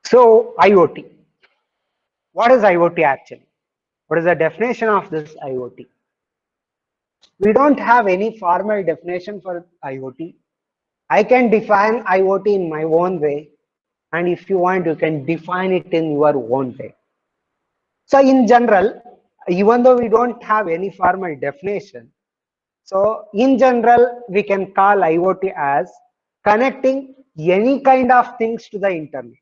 So IoT. What is IoT actually? What is the definition of this IoT? We don't have any formal definition for IoT. I can define IoT in my own way, and if you want, you can define it in your own way. So in general, even though we don't have any formal definition, so in general, we can call IoT as connecting any kind of things to the internet.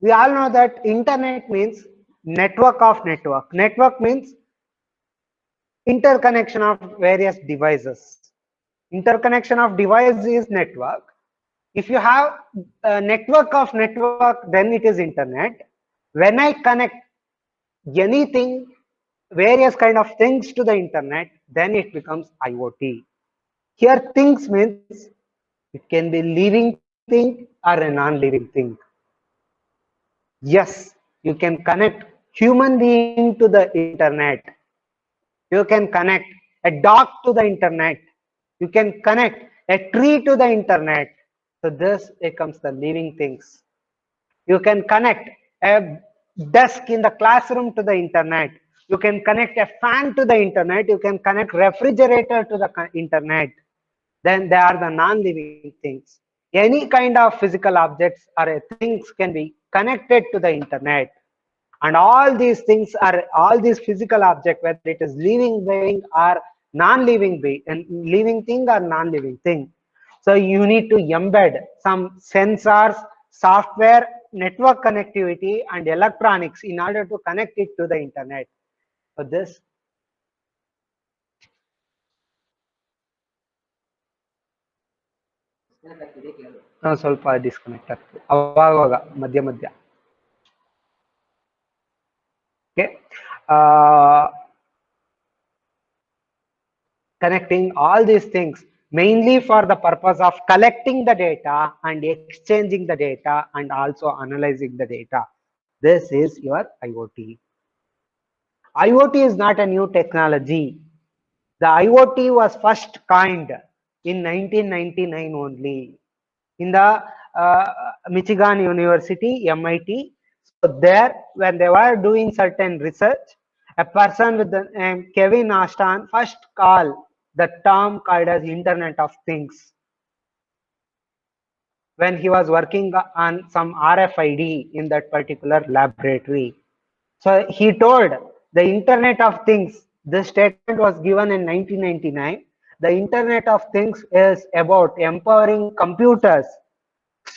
We all know that internet means network of network. Network means interconnection of various devices. Interconnection of device is network. If you have a network of network, then it is internet. When I connect anything, various kind of things to the internet, then it becomes IoT. Here things means it can be living thing or a non-living thing. Yes, you can connect human being to the internet. You can connect a dog to the internet. You can connect a tree to the internet. So this becomes the living things. You can connect a desk in the classroom to the internet. You can connect a fan to the internet. You can connect refrigerator to the internet. Then they are the non-living things. Any kind of physical objects or things can be connected to the internet. And all these things are all these physical objects, whether it is living being or non-living being, and living thing or non-living thing. So you need to embed some sensors, software, network connectivity, and electronics in order to connect it to the internet. So this ಸ್ವಲ್ಪ disconnect ಆಗ್ತದೆ ಅವಾಗ ಮಧ್ಯ ಮಧ್ಯ. Okay. Connecting all these things mainly for the purpose of collecting the data and exchanging the data and also analyzing the data. This is your IoT. IoT is not a new technology. The IoT was first coined in 1999 only in the Michigan University, MIT. So there, when they were doing certain research, a person with the name Kevin Ashton first called the term called as Internet of Things when he was working on some RFID in that particular laboratory. So he told the Internet of Things, this statement was given in 1999. The Internet of Things is about empowering computers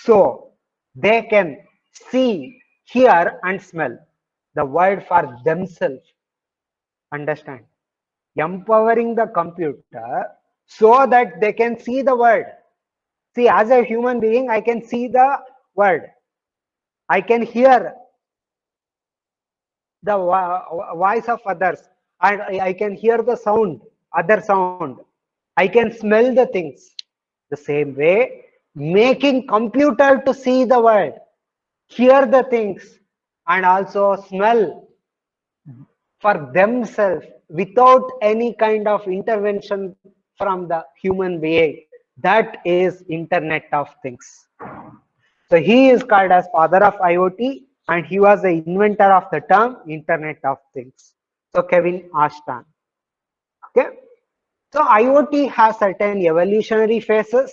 so they can see, hear, and smell the world for themselves. Understand? Empowering the computer so that they can see the world. See, as a human being, I can see the world. I can hear the voice of others, and I can hear the sound, other sound. I can smell the things. The same way, making computer to see the world, hear the things, and also smell for themselves without any kind of intervention from the human being. That is Internet of Things. So he is called as father of IoT, and he was the inventor of the term Internet of Things. So Kevin Ashton. Okay. So IoT has certain evolutionary phases.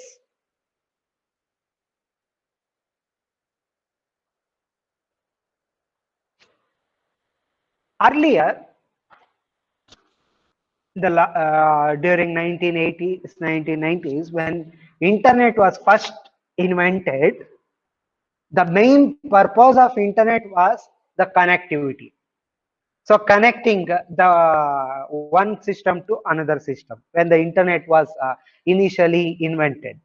Earlier, during 1980s, 1990s, when internet was first invented, the main purpose of internet was the connectivity. So connecting the one system to another system when the internet was initially invented,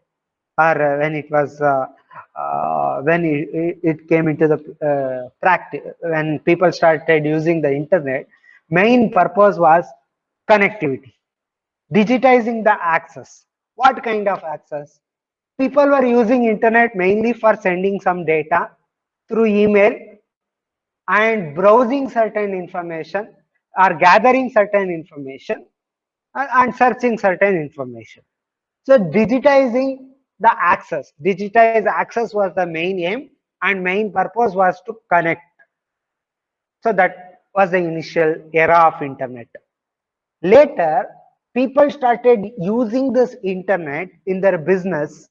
or when it was when it came into the practice, when people started using the internet, main purpose was connectivity, digitizing the access. What kind of access? People were using internet mainly for sending some data through email and browsing certain information or gathering certain information and searching certain information. So digitizing the access. Digitize access was the main aim, and main purpose was to connect. So that was the initial era of internet. Later, people started using this internet in their business,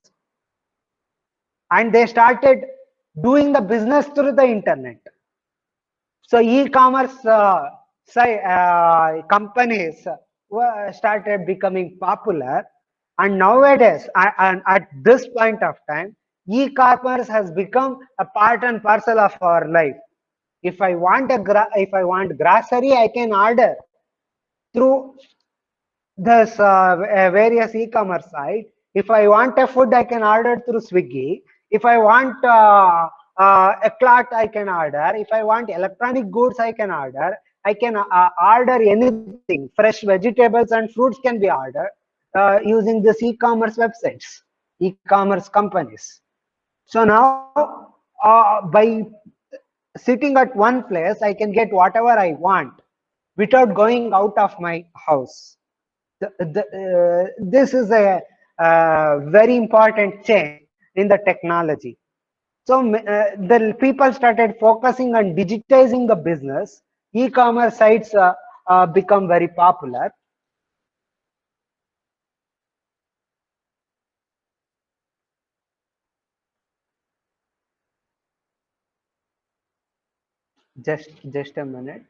and they started doing the business through the internet. So e-commerce companies started becoming popular, and nowadays, and at this point of time, e-commerce has become a part and parcel of our life. If I want grocery, I can order through this various e-commerce site. If I want a food, I can order through Swiggy. If I want a cloth, I can order. If I want electronic goods, I can order. I can order anything. Fresh vegetables and fruits can be ordered using this e-commerce websites, e-commerce companies. So now, by sitting at one place, I can get whatever I want without going out of my house. This is a very important change in the technology. So the people started focusing on digitizing the business. E-commerce sites become very popular. Just a minute.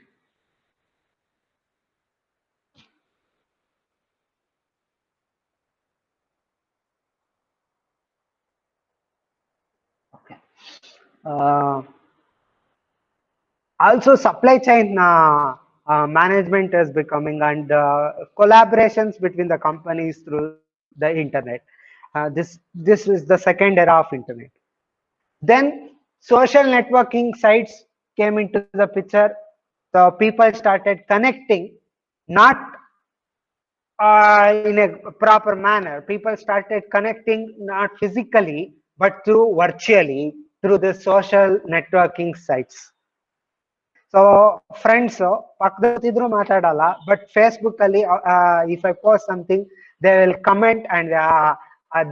Okay. Uh, Also, supply chain management is becoming, and collaborations between the companies through the internet. This is the second era of internet. Then social networking sites came into the picture. So people started connecting, not in a proper manner. People started connecting not physically, but through virtually through the social networking sites. So friends ಪಕ್ಕದಲ್ಲಿದ್ರು ಮಾತಾಡಲ್ಲ, but Facebook ಅಲ್ಲಿ if I post something, they will comment, and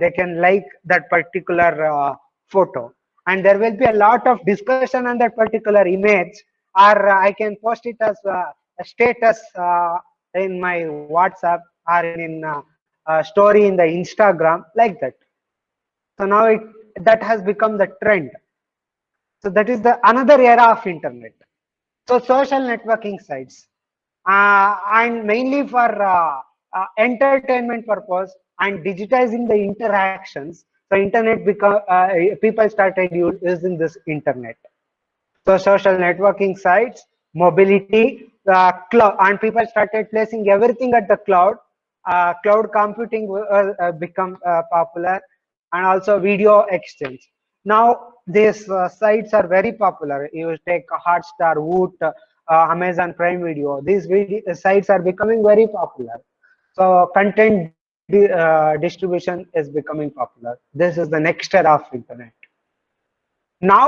they can like that particular photo, and there will be a lot of discussion on that particular image, or I can post it as a status in my WhatsApp, or in story in the Instagram, like that. So now that has become the trend. So that is the another era of internet. So social networking sites, and mainly for entertainment purpose and digitizing the interactions. So internet become people started using this internet. So social networking sites, mobility, cloud, and people started placing everything at the cloud. Cloud computing become popular, and also video exchange. Now these sites are very popular. You take Hotstar, Woot, Amazon Prime Video. These sites are becoming very popular. So content distribution is becoming popular. This is the next era of internet. Now,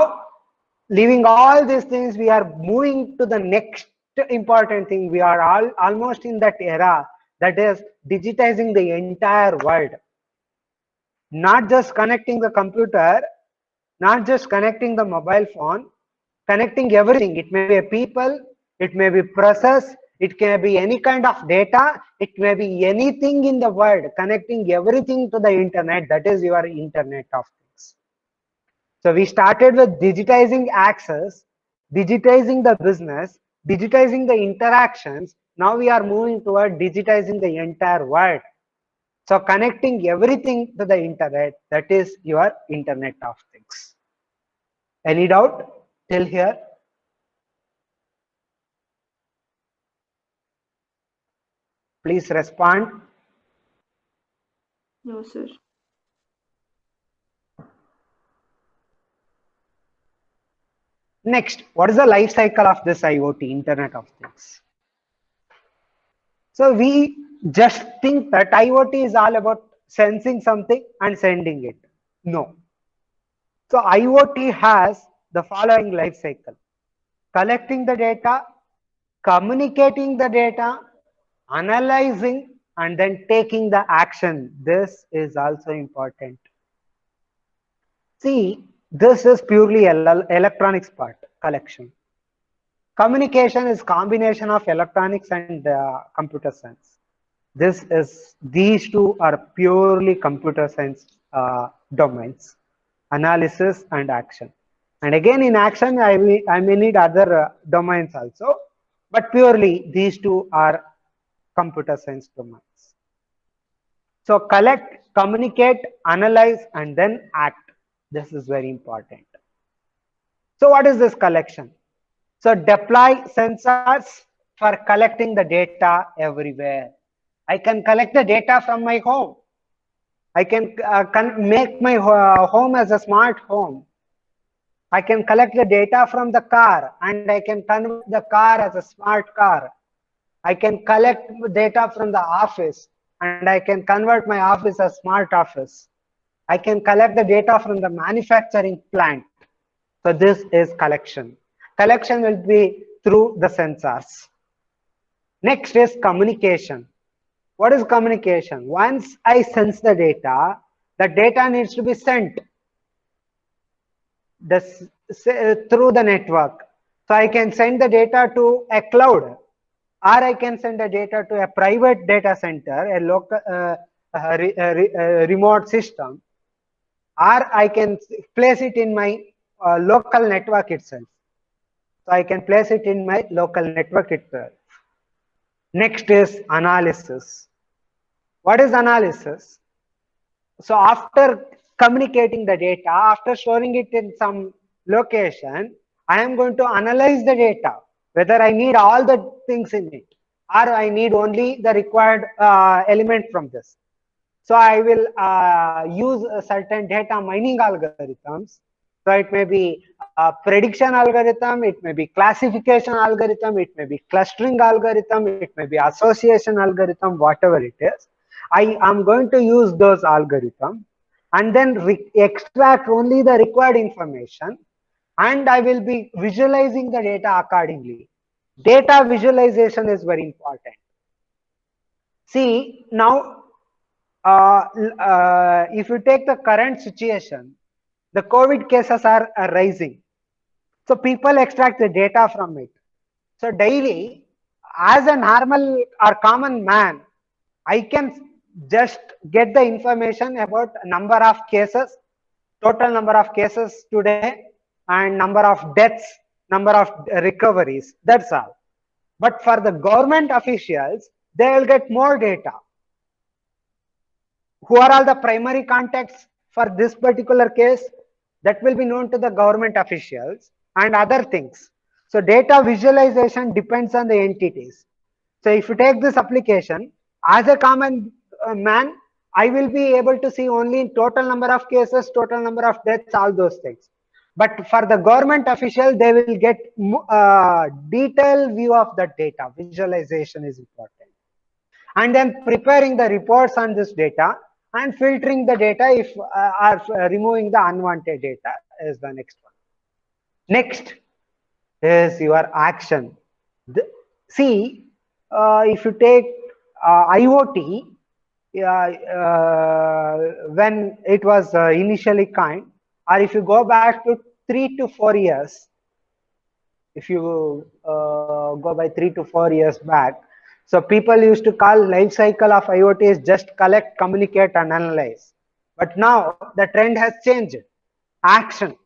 leaving all these things, we are moving to the next important thing. We are almost in that era, that is digitizing the entire world. Not just connecting the computer, not just connecting the mobile phone, connecting everything. It may be a people, it may be process, it can be any kind of data, it may be anything in the world, connecting everything to the internet. That is your Internet of Things. So we started with digitizing access, digitizing the business, digitizing the interactions. Now we are moving toward digitizing the entire world. So connecting everything to the internet, that is your Internet of Things. Any doubt till here? Please respond. No, sir. Next, what is the life cycle of this IoT, Internet of Things? So we just think that IoT is all about sensing something and sending it. No. So IoT has the following life cycle: collecting the data, communicating the data, analyzing, and then taking the action. This is also important. See, this is purely electronics part collection. Communication is combination of electronics and computer science. These two are purely computer science domains, analysis and action. And again, in action, I may need other domains also, but purely these two are computer science domains. So collect, communicate, analyze, and then act. This is very important. So what is this collection? So deploy sensors for collecting the data everywhere. I can collect the data from my home. I can make my home as a smart home. I can collect the data from the car and I can convert the car as a smart car. I can collect data from the office and I can convert my office as smart office. I can collect the data from the manufacturing plant. So this is collection. Collection will be through the sensors. Next is communication. What is communication? Once I sense the data needs to be sent through the network. So I can send the data to a cloud, or I can send the data to a private data center, a local remote system, or I can place it in my local network itself. So I can place it in my local network itself. Next is analysis. What is analysis? So after communicating the data, after storing it in some location, I am going to analyze the data, whether I need all the things in it or I need only the required element from this. So I will use certain data mining algorithms. So it may be a prediction algorithm, it may be classification algorithm, it may be clustering algorithm, it may be association algorithm, whatever it is. I am going to use those algorithms and then extract only the required information, and I will be visualizing the data accordingly. Data visualization is very important. See, now if you take the current situation, the COVID cases are rising. So people extract the data from it. So daily, as a normal or common man, I can just get the information about number of cases, total number of cases today, and number of deaths, number of recoveries. That's all. But for the government officials, they will get more data. Who are all the primary contacts for this particular case? That will be known to the government officials and other things. So data visualization depends on the entities. So if you take this application, as a common man, I will be able to see only total number of cases, total number of deaths, all those things. But for the government official, they will get detailed view of the data. Visualization is important. And then preparing the reports on this data and filtering the data if or removing the unwanted data is the next one. Next is your action. See, if you take IoT, when it was initially coined, or if you go back to 3 to 4 years, if you go by 3 to 4 years back, so people used to call life cycle of IoT is just collect, communicate, and analyze. But now the trend has changed. Action.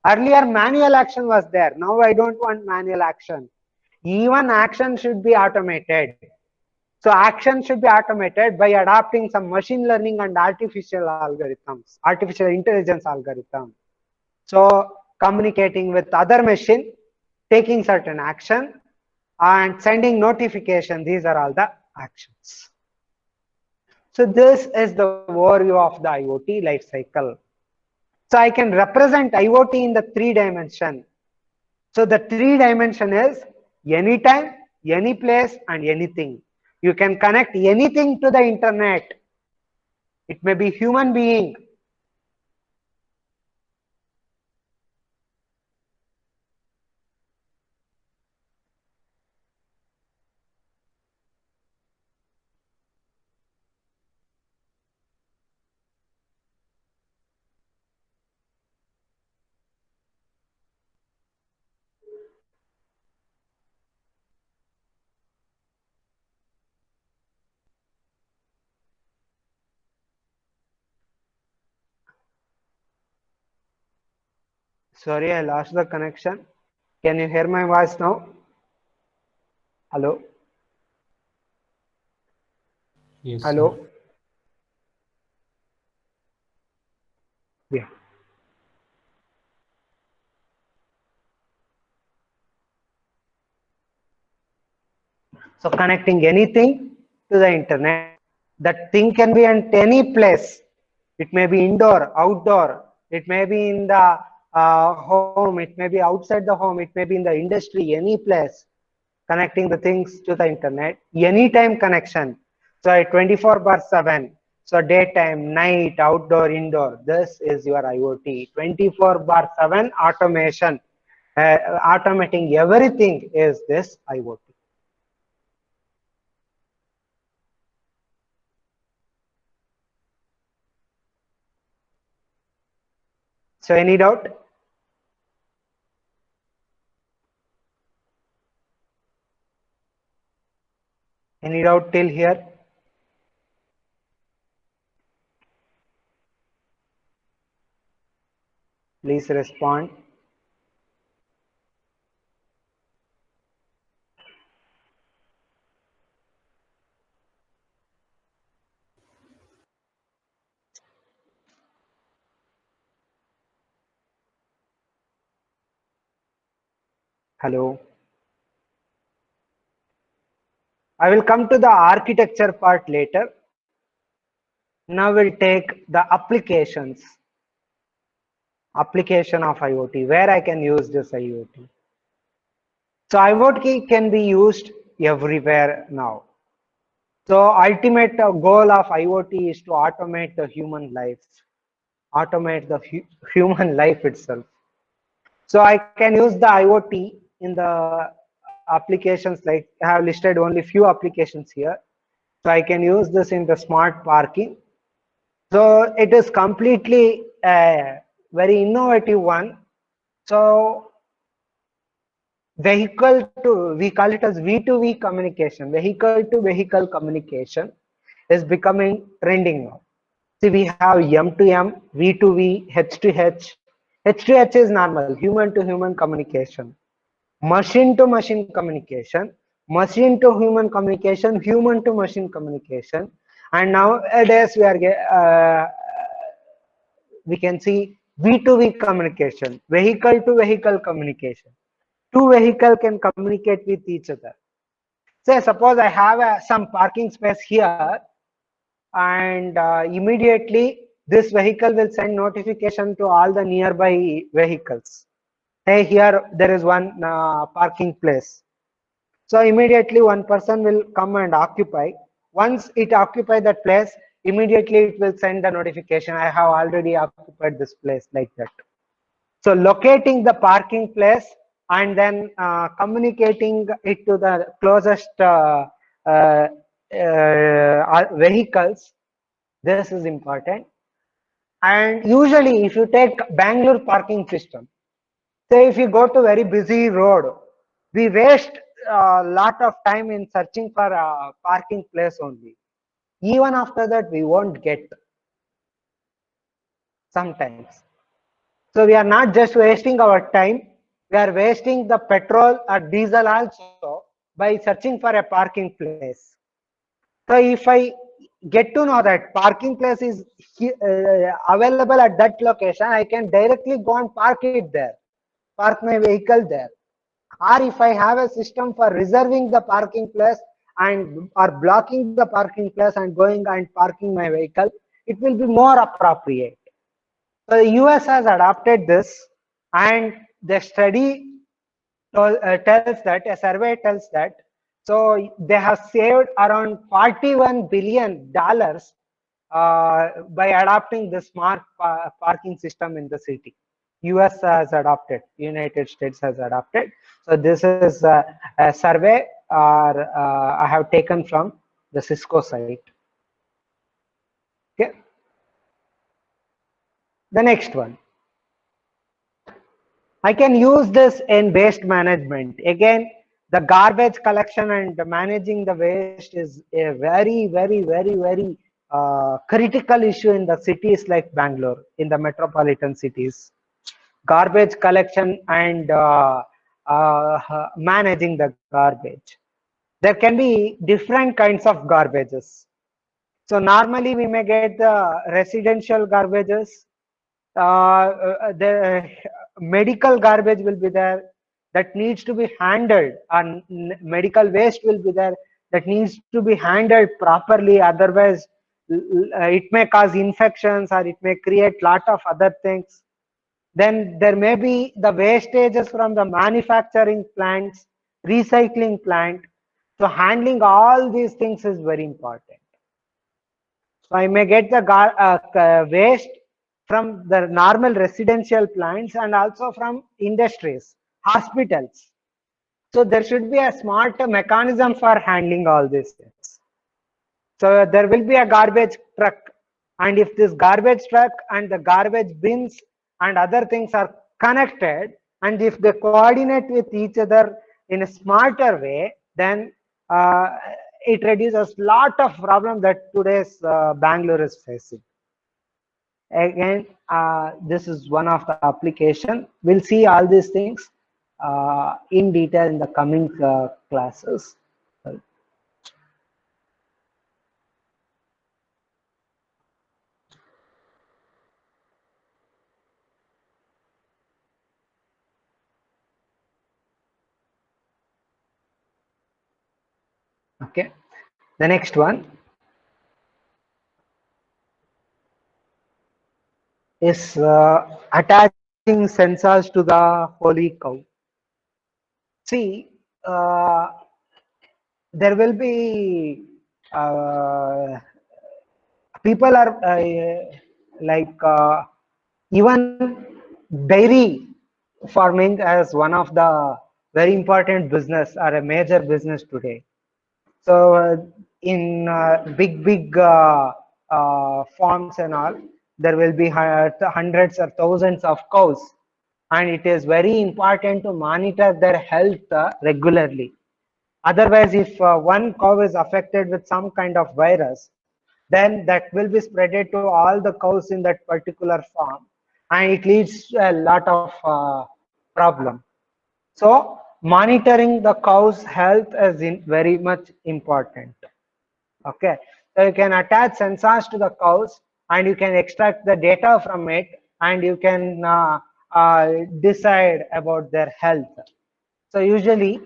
Earlier manual action was there. Now I don't want manual action. Even action should be automated. So action should be automated by adopting some machine learning and artificial algorithms, artificial intelligence algorithm. So communicating with other machine, taking certain action, and sending notification. These are all the actions. So this is the overview of the IoT life cycle. So I can represent IoT in the 3 dimension. So the 3 dimension is anytime, any place, and anything. You can connect anything to the internet. It may be human being. Sorry, I lost the connection. Can you hear my voice now? Hello? Yes, sir. Hello? Yeah. So connecting anything to the internet, that thing can be at any place. It may be indoor, outdoor, it may be in the home, it may be outside the home, it may be in the industry, any place. Connecting the things to the internet, anytime connection. So 24 bar 7. So daytime, night, outdoor, indoor. This is your IoT. 24 bar 7 automation. Automating everything is this IoT. So any doubt? Any doubt till here? Please respond. Hello. I will come to the architecture part later. Now we'll take the application of IoT, where I can use this IoT. So IoT can be used everywhere now. So ultimate goal of IoT is to automate the human life, automate the human life itself. So I can use the IoT in the applications, like I have listed only few applications here. So I can use this in the smart parking. So it is completely a very innovative one. So vehicle to, we call it as V2V communication, vehicle to vehicle communication is becoming trending now. See, we have M2M, V2V, H2H. H2H is normal, human to human communication. Machine to machine communication, machine to human communication, human to machine communication. And nowadays we can see V2V communication, vehicle to vehicle communication. Two vehicle can communicate with each other. Say, suppose I have some parking space here, and immediately this vehicle will send notification to all the nearby vehicles. Hey, here there is one parking place. So immediately one person will come and occupy. Once it occupy that place, immediately it will send the notification, I have already occupied this place, like that. So locating the parking place and then communicating it to the closest vehicles, this is important. And usually if you take Bangalore parking system, say if you go to very busy road, we waste a lot of time in searching for a parking place only. Even after that, we won't get sometimes. So we are not just wasting our time, we are wasting the petrol or diesel also by searching for a parking place. So if I get to know that parking place is available at that location, I can directly go and park it there, park my vehicle there. Or if I have a system for reserving the parking place and or blocking the parking place and going and parking my vehicle, it will be more appropriate. So the US has adopted this, and the study tells that, a survey tells that, so they have saved around $41 billion by adopting the smart parking system in the city. US has adopted, United States has adopted. So this is a survey I have taken from the Cisco site. Okay. The next one, I can use this in waste management. Again, the garbage collection and managing the waste is a very critical issue in the cities like Bangalore, in the metropolitan cities. garbage collection and managing the garbage. There can be different kinds of garbages. So normally we may get the residential garbages, the medical garbage will be there that needs to be handled, and medical waste will be there that needs to be handled properly, otherwise it may cause infections or it may create lot of other things. Then there may be the wastages from the manufacturing plants, recycling plant. So handling all these things is very important. So I may get the waste from the normal residential plants and also from industries, hospitals. So there should be a smart mechanism for handling all these things. So there will be a garbage truck, and if this garbage truck and the garbage bins and other things are connected, and if they coordinate with each other in a smarter way, then it reduces lot of problems that today's Bangalore is facing. Again, this is one of the application. We'll see all these things in detail in the coming classes. Okay, the next one is attaching sensors to the holy cow. See, there will be people are like even dairy farming as one of the very important business or a major business today. So in big farms and all, there will be hundreds or thousands of cows, and it is very important to monitor their health regularly. Otherwise, if one cow is affected with some kind of virus, then that will be spreaded to all the cows in that particular farm, and it leads to a lot of problem. So monitoring the cow's health is very much important. Okay, so you can attach sensors to the cows and you can extract the data from it, and you can decide about their health. So usually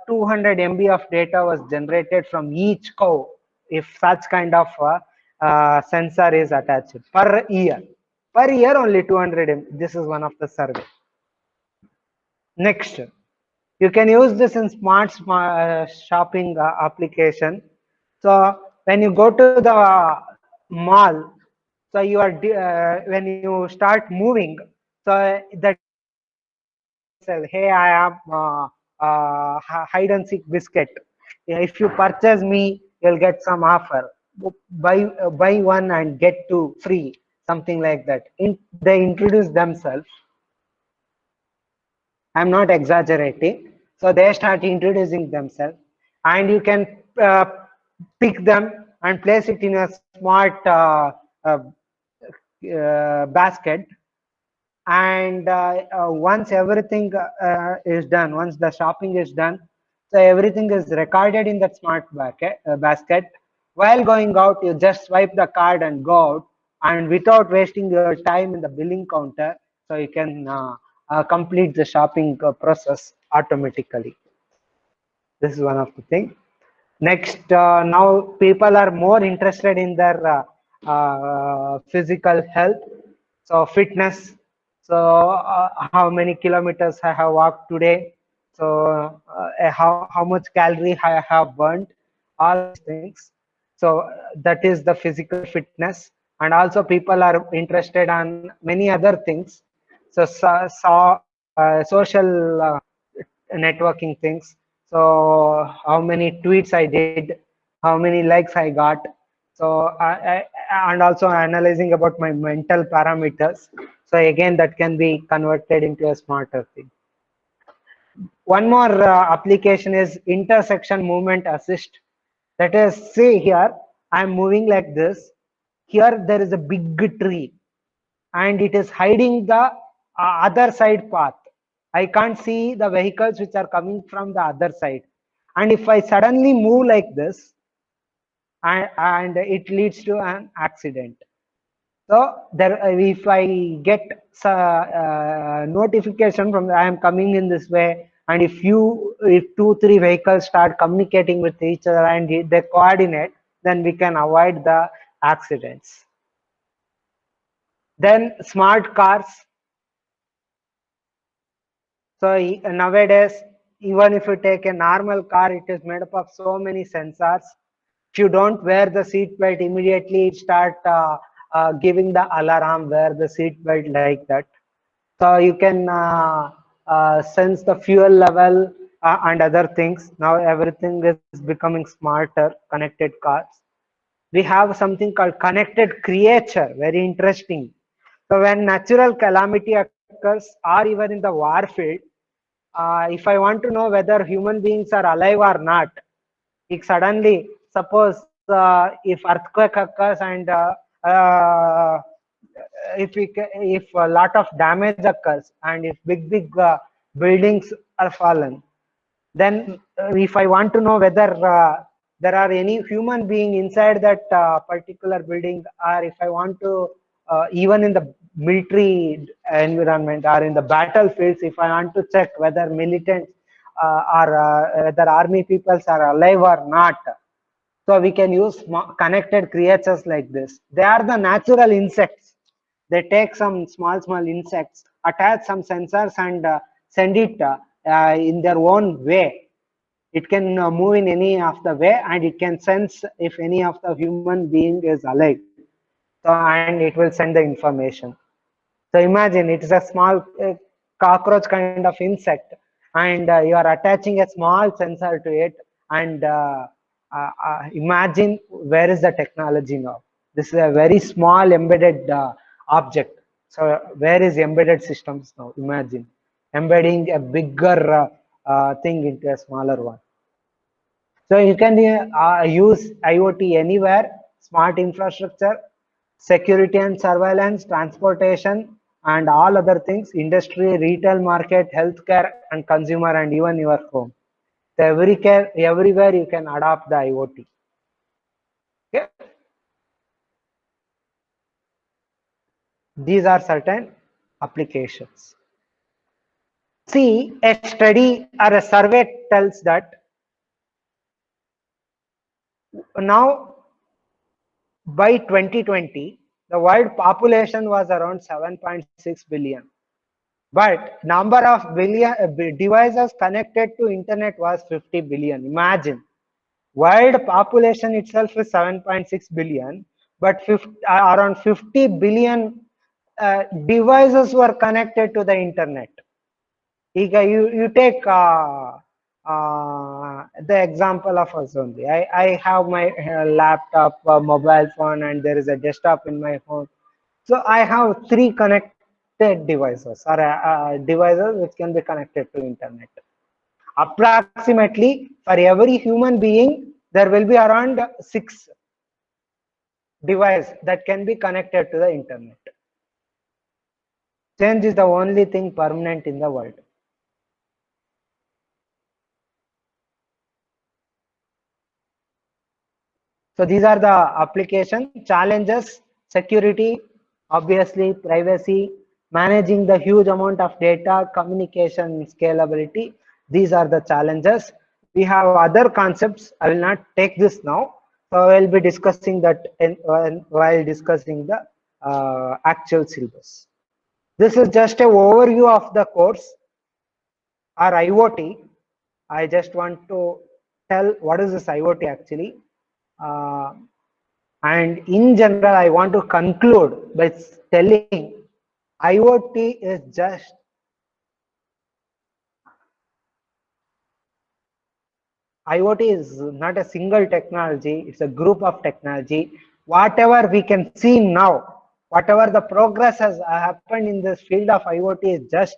200 MB of data was generated from each cow if such kind of sensor is attached per year. Per year only 200 MB. This is one of the survey. Next, you can use this in smart shopping application. So when you go to the mall, so you are when you start moving, so that says, hey, I am hide and seek biscuit. If you purchase me, you'll get some offer. Buy one and get two free, something like that. They introduce themselves. I'm not exaggerating. So they start introducing themselves, and you can pick them and place it in a smart basket. And once everything is done, once the shopping is done, so everything is recorded in that smart basket. While going out, you just swipe the card and go out, and without wasting your time in the billing counter, so you can complete the shopping process automatically. This is one of the things. Next, now people are more interested in their physical health, so fitness. So how many kilometers I have walked today, so how much calorie I have burnt, all these things. So that is the physical fitness. And also people are interested on many other things. So social networking things. So how many tweets I did, how many likes I got. So and also analyzing about my mental parameters. So again, that can be converted into a smarter thing. One more application is intersection movement assist. That is, say here I am moving like this. Here there is a big tree, and it is hiding the other side path. I can't see the vehicles which are coming from the other side. And if I suddenly move like this, and it leads to an accident. So there, if I get notification from I am coming in this way, and if 2-3 vehicles start communicating with each other and they coordinate, then we can avoid the accidents. Then smart cars. So nowadays, even if you take a normal car, it is made up of so many sensors. If you don't wear the seat belt, immediately it start giving the alarm, wear the seat belt, like that. So you can sense the fuel level and other things. Now everything is becoming smarter, connected cars. We have something called connected creature, very interesting. So when natural calamity occurs, or even in the war field, if I want to know whether human beings are alive or not, if suddenly, suppose if earthquake occurs and if a lot of damage occurs and if big buildings are fallen, then if I want to know whether there are any human being inside that particular building, or if I want to even in the military environment or in the battlefields, if I want to check whether militants or whether army peoples are alive or not, so we can use connected creatures like this. They are the natural insects. They take some small insects, attach some sensors, and send it in their own way. It can move in any of the way, and it can sense if any of the human being is alive. So, and it will send the information. So imagine it is a small cockroach kind of insect, and you are attaching a small sensor to it, and imagine where is the technology now. This is a very small embedded object. So where is embedded systems now? Imagine embedding a bigger thing into a smaller one. So you can use IoT anywhere, smart infrastructure, security and surveillance, transportation, and all other things, industry, retail market, healthcare, and consumer, and even your home. So everywhere you can adopt the IoT. Okay. These are certain applications. See, a study or a survey tells that now by 2020, the world population was around 7.6 billion. But number of devices connected to internet was 50 billion. Imagine, world population itself is 7.6 billion, but around 50 billion devices were connected to the internet. You take the example of us only. I have my laptop, mobile phone, and there is a desktop in my phone. So I have 3 connected devices, or devices which can be connected to internet. Approximately for every human being, there will be around 6 devices that can be connected to the internet. Change is the only thing permanent in the world. So these are the application challenges: security, obviously privacy, managing the huge amount of data, communication, scalability. These are the challenges. We have other concepts. I will not take this now. So I will be discussing that while discussing the actual syllabus. This is just an overview of the course or IoT. I just want to tell what is this IoT actually. And in general, I want to conclude by telling IoT is just IoT is not a single technology, it's a group of technology. Whatever we can see now, whatever the progress has happened in this field of IoT is just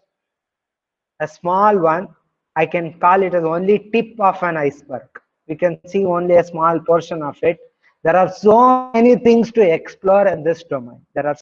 a small one. I can call it as only tip of an iceberg. We can see only a small portion of it. There are so many things to explore in this domain. There are